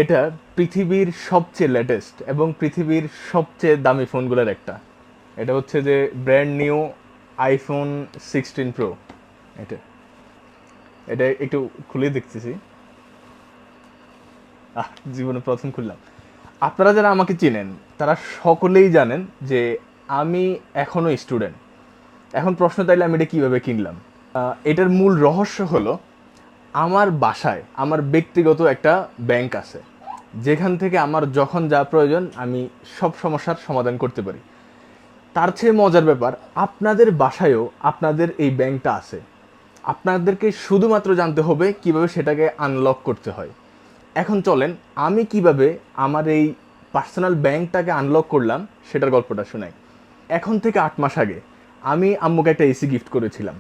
এটা পৃথিবীর সবচেয়ে লেটেস্ট এবং পৃথিবীর সবচেয়ে দামি ফোনগুলোর একটা। এটা হচ্ছে যে ব্র্যান্ড নিউ আইফোন 16 প্রো। এটা এটা একটু খুলে দেখতেছি। জীবনে প্রথম খুললাম। আপনারা যারা আমাকে চিনেন তারা সকলেই জানেন যে আমি এখনো স্টুডেন্ট। এখন প্রশ্ন তাইলে আমি এটা কীভাবে কিনলাম। এটার মূল রহস্য হলো আমার বাসায় আমার ব্যক্তিগত একটা ব্যাংক আছে, যেখান থেকে আমার যখন যা প্রয়োজন আমি সব সমস্যার সমাধান করতে পারি। তার চেয়ে মজার ব্যাপার, আপনাদের বাসায়ও আপনাদের এই ব্যাংকটা আছে। আপনাদেরকে শুধুমাত্র জানতে হবে কিভাবে সেটাকে আনলক করতে হয়। এখন চলেন আমি কিভাবে আমার এই পার্সোনাল ব্যাংকটাকে আনলক করলাম সেটার গল্পটা শোনাই। এখন থেকে 8 মাস আগে আমি আম্মুকে একটা এসি গিফট করেছিলাম।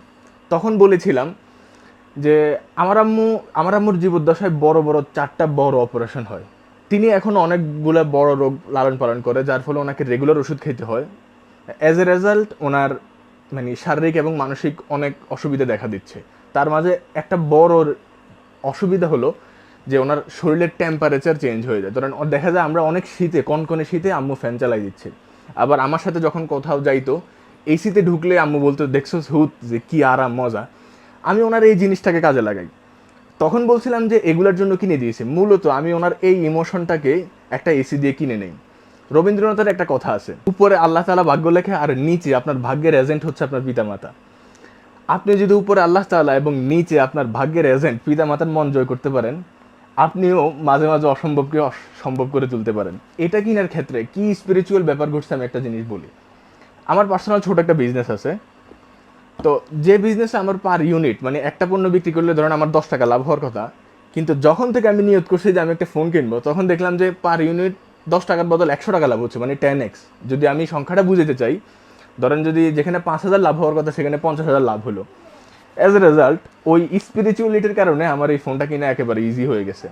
তখন বলেছিলাম যে আমার আম্মুর জীবদ্দশায় বড় বড় 4টা বড় অপারেশন হয়। তিনি এখন অনেকগুলো বড় রোগ লালন পালন করে, যার ফলে ওনাকে রেগুলার ওষুধ খেতে হয়। অ্যাজ এ রেজাল্ট ওনার মানে শারীরিক এবং মানসিক অনেক অসুবিধা দেখা দিচ্ছে। তার মাঝে একটা বড় অসুবিধা হলো যে ওনার শরীরের টেম্পারেচার চেঞ্জ হয়ে যায়। ধরেন দেখা যায় আমরা অনেক শীতে, কনকনে শীতে আম্মু ফ্যান চালাই দিচ্ছে, আবার আমার সাথে যখন কোথাও যাইতো এসিতে ঢুকলে আম্মু বলতো দেখছো হুত যে কি আরাম মজা। আমি ওনার এই জিনিসটাকে কাজে লাগাই। তখন বলছিলাম যে এগুলোর জন্য কিনে দিয়েছে, মূলত আমি ওনার এই ইমোশনটাকে একটা এসি দিয়ে কিনে নেই। রবীন্দ্রনাথের একটা কথা আছে, উপরে আল্লাহ তাআলা ভাগ্য লেখে আর নিচে আপনার ভাগ্যের এজেন্ট হচ্ছে আপনার পিতামাতা। আপনি যদি উপরে আল্লাহ তাআলা এবং নিচে আপনার ভাগ্যের এজেন্ট পিতামাতার মন জয় করতে পারেন, আপনিও মাঝে মাঝে অসম্ভবকে সম্ভব করে তুলতে পারেন। এটা কিনার ক্ষেত্রে কি স্পিরিচুয়াল ব্যাপার ঘটছে আমি একটা জিনিস বলি। আমার পার্সোনাল ছোট একটা বিজনেস আছে। তো যে বিজনেসে আমার পার ইউনিট মানে একটা পণ্য বিক্রি করলে ধরেন আমার 10 টাকা লাভ হওয়ার কথা, কিন্তু যখন থেকে আমি নিয়ত করছি যে আমি একটা ফোন কিনবো, তখন দেখলাম যে পার ইউনিট 10 টাকার বদল 100 টাকা লাভ হচ্ছে, মানে 10x। যদি আমি সংখ্যাটা বুঝতে চাই, ধরেন যদি যেখানে 5,000 লাভ হওয়ার কথা সেখানে 50,000 লাভ হলো। অ্যাজ এ রেজাল্ট ওই স্পিরিচুয়ালিটির কারণে আমার এই ফোনটা কিনা একেবারে ইজি হয়ে গেছে।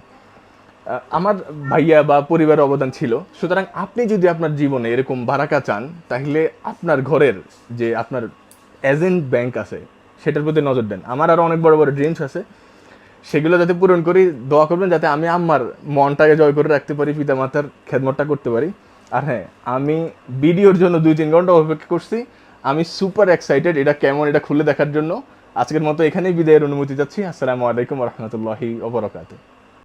আমার ভাইয়া বা পরিবারের অবদান ছিল। সুতরাং আপনি যদি আপনার জীবনে এরকম বারাকা চান, তাহলে আপনার ঘরের যে আপনার এজেন্ট ব্যাংক আছে সেটার প্রতি নজর দেন। আমার আরও অনেক বড় বড় ড্রিমস আছে, সেগুলো যাতে পূরণ করি। দোয়া করবেন যাতে আমি আমার মনটাকে জয় করে রাখতে পারি, পিতামাতার খেদমতটা করতে পারি। আর হ্যাঁ, আমি ভিডিওর জন্য 2-3 ঘন্টা অপেক্ষা করছি। আমি সুপার এক্সাইটেড এটা কেমন, এটা খুলে দেখার জন্য। আজকের মতো এখানেই বিদায়ের অনুমতি চাচ্ছি। আসসালামু আলাইকুম রহমতুল্লাহি ওয়া বারাকাতুহু।